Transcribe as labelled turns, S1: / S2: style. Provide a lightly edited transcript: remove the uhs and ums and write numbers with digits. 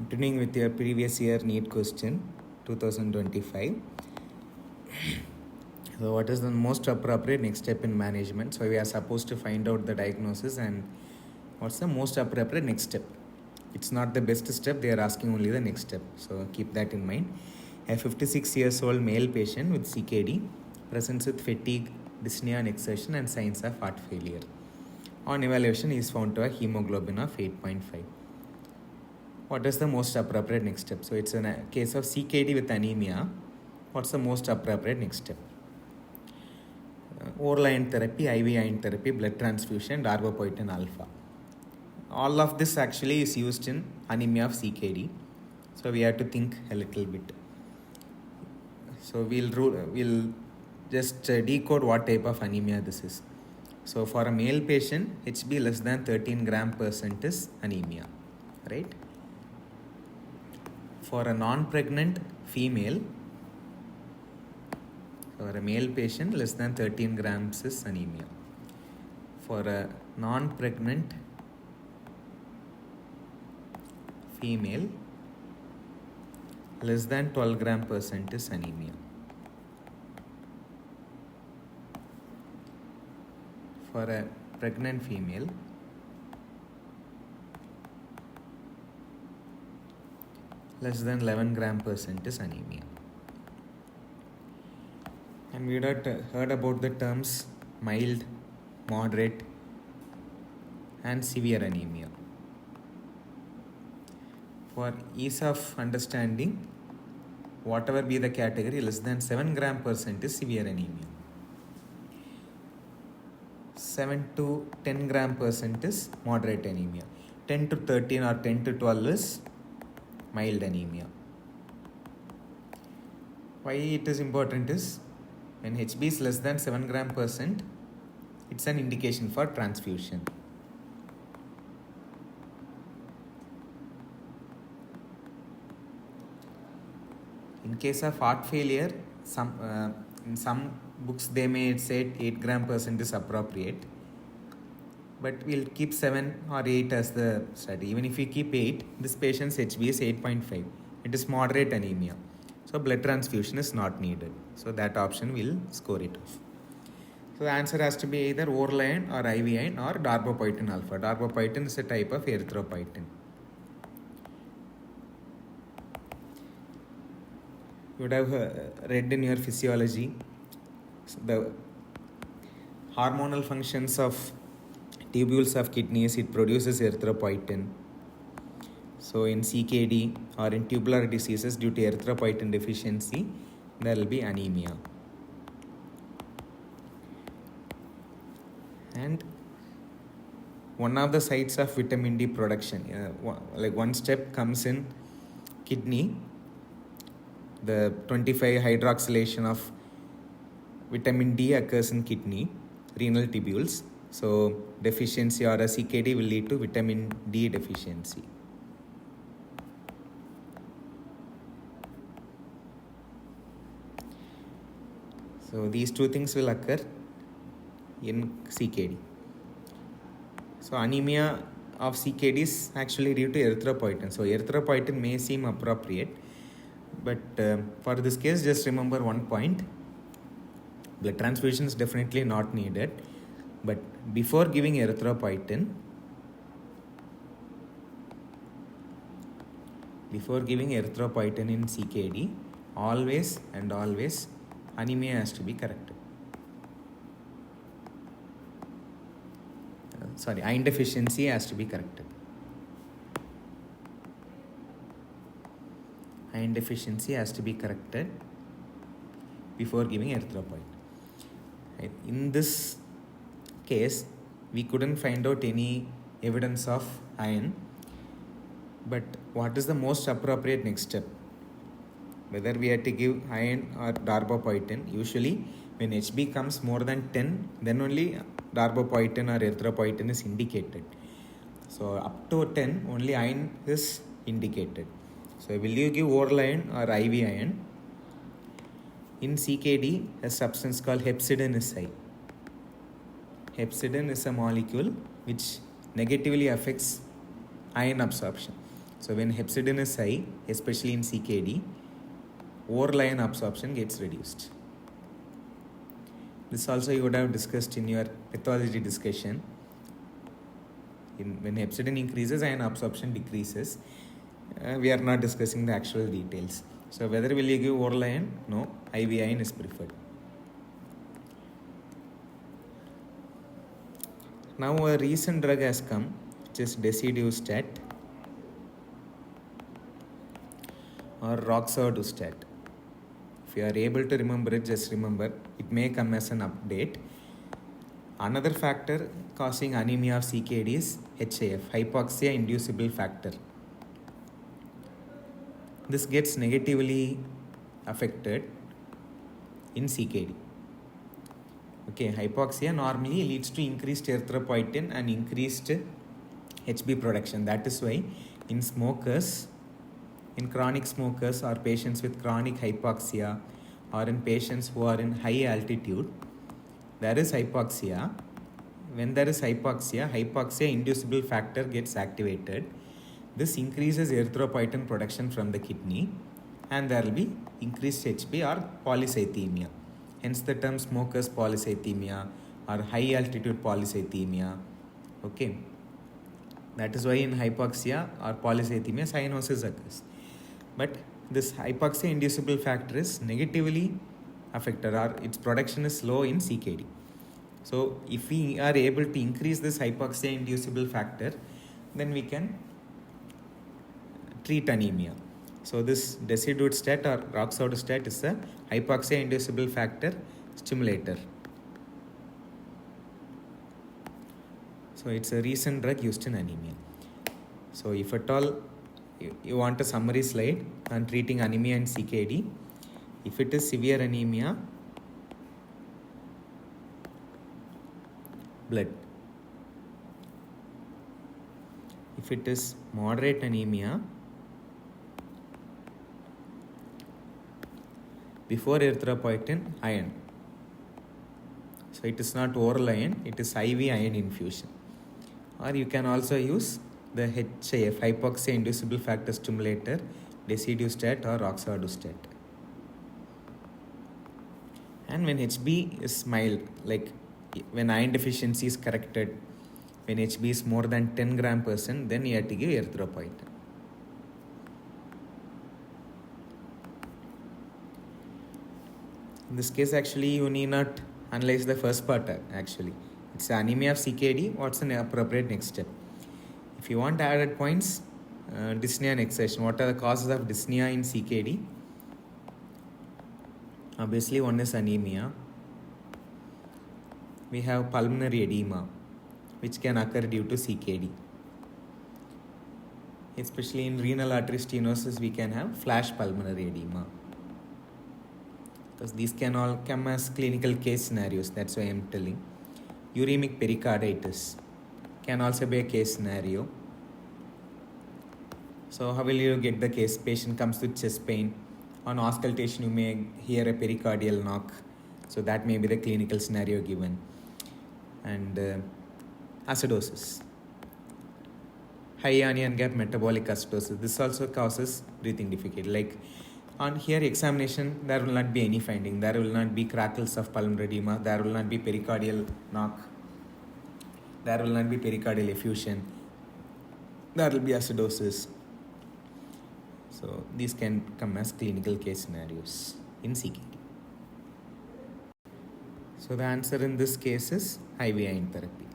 S1: Continuing with your previous year NEET question 2025. So what is the most appropriate next step in management? So we are supposed to find out the diagnosis and what's the most appropriate next step. It's not the best step, they are asking only the next step. So keep that in mind. A 56 years old male patient with CKD presents with fatigue, dyspnea and exertion and signs of heart failure. On evaluation, he is found to have hemoglobin of 8.5. What is the most appropriate next step? So it's a case of CKD with anemia. What's the most appropriate next step? Oral iron therapy, IV iron therapy, blood transfusion, darbepoetin alpha. All of this actually is used in anemia of CKD. So we have to think a little bit. So we'll just decode what type of anemia this is. So for a male patient, HB less than 13 gram per cent is anemia, right? For a non-pregnant female, for a male patient, less than 13 grams is anemia. For a non-pregnant female, less than 12 gram per cent is anemia. For a pregnant female, less than 11 gram per cent is anemia. And we had heard about the terms mild, moderate and severe anemia. For ease of understanding, whatever be the category, less than 7 gram per cent is severe anemia. 7 to 10 gram per cent is moderate anemia. 10 to 13 or 10 to 12 is mild anemia. Why it is important is when HB is less than 7 gram per cent, it's an indication for transfusion. In case of heart failure, in some books they may say 8 gram per cent is appropriate, but we'll keep 7 or 8 as the study. Even if we keep 8, this patient's HB is 8.5. It is moderate anemia. So blood transfusion is not needed. So that option will score it off. So the answer has to be either oral iron or IV iron or darbepoetin alpha. Darbepoetin is a type of erythropoietin. You would have read in your physiology the hormonal functions of tubules of kidneys. It produces erythropoietin. So in CKD or in tubular diseases due to erythropoietin deficiency, there will be anemia. And one of the sites of vitamin D production, like one step comes in kidney, the 25 hydroxylation of vitamin D occurs in kidney, renal tubules. So deficiency or a CKD will lead to vitamin D deficiency. So these two things will occur in CKD. So anemia of CKD is actually due to erythropoietin. So erythropoietin may seem appropriate, but for this case, just remember one point. Blood transfusion is definitely not needed, but before giving erythropoietin, in CKD, always anemia has to be corrected. Iron deficiency has to be corrected. Iron deficiency has to be corrected before giving erythropoietin. Right. In this case, we couldn't find out any evidence of iron, but what is the most appropriate next step? Whether we have to give iron or darbepoetin, usually when HB comes more than 10, then only darbepoetin or erythropoietin is indicated. So up to 10, only iron is indicated. So will you give oral iron or IV iron? In CKD, a substance called hepcidin is high. Hepcidin is a molecule which negatively affects iron absorption. So when hepcidin is high, especially in CKD, oral iron absorption gets reduced. This also you would have discussed in your pathology discussion. When hepcidin increases, iron absorption decreases. We are not discussing the actual details. So whether will you give oral iron? No, IV iron is preferred. Now a recent drug has come, which is desidustat or roxadustat. If you are able to remember it, just remember, it may come as an update. Another factor causing anemia of CKD is HIF, hypoxia inducible factor. This gets negatively affected in CKD. Okay, hypoxia normally leads to increased erythropoietin and increased HB production. That is why in smokers, in chronic smokers or patients with chronic hypoxia or in patients who are in high altitude, there is hypoxia. When there is hypoxia, hypoxia inducible factor gets activated. This increases erythropoietin production from the kidney and there will be increased HB or polycythemia. Hence the term smokers polycythemia or high altitude polycythemia. Okay. That is why in hypoxia or polycythemia cyanosis occurs. But this hypoxia inducible factor is negatively affected or its production is low in CKD. So if we are able to increase this hypoxia inducible factor, then we can treat anemia. So this desidustat or roxadustat is a hypoxia inducible factor stimulator. So it's a recent drug used in anemia. So if at all you want a summary slide on treating anemia in CKD, if it is severe anemia, blood. If it is moderate anemia, before erythropoietin, iron. So it is not oral iron, it is IV iron infusion. Or you can also use the HIF, hypoxia inducible factor stimulator, desidustat or roxadustat. And when HB is mild, like when iron deficiency is corrected, when HB is more than 10 gram per cent, then you have to give erythropoietin. In this case, actually, you need not analyze the first part. Actually, it's anemia of CKD. What's an appropriate next step? If you want added points, dyspnea next session. What are the causes of dyspnea in CKD? Obviously, one is anemia. We have pulmonary edema, which can occur due to CKD. Especially in renal artery stenosis, we can have flash pulmonary edema. Because these can all come as clinical case scenarios, that's why I am telling. Uremic pericarditis can also be a case scenario. So how will you get the case? Patient comes with chest pain. On auscultation, you may hear a pericardial knock. So that may be the clinical scenario given. And acidosis. High anion gap metabolic acidosis. This also causes breathing difficulty. Like on here examination, there will not be any finding. There will not be crackles of pulmonary edema. There will not be pericardial knock. There will not be pericardial effusion. There will be acidosis. So these can come as clinical case scenarios in CKD. So the answer in this case is IV iron therapy.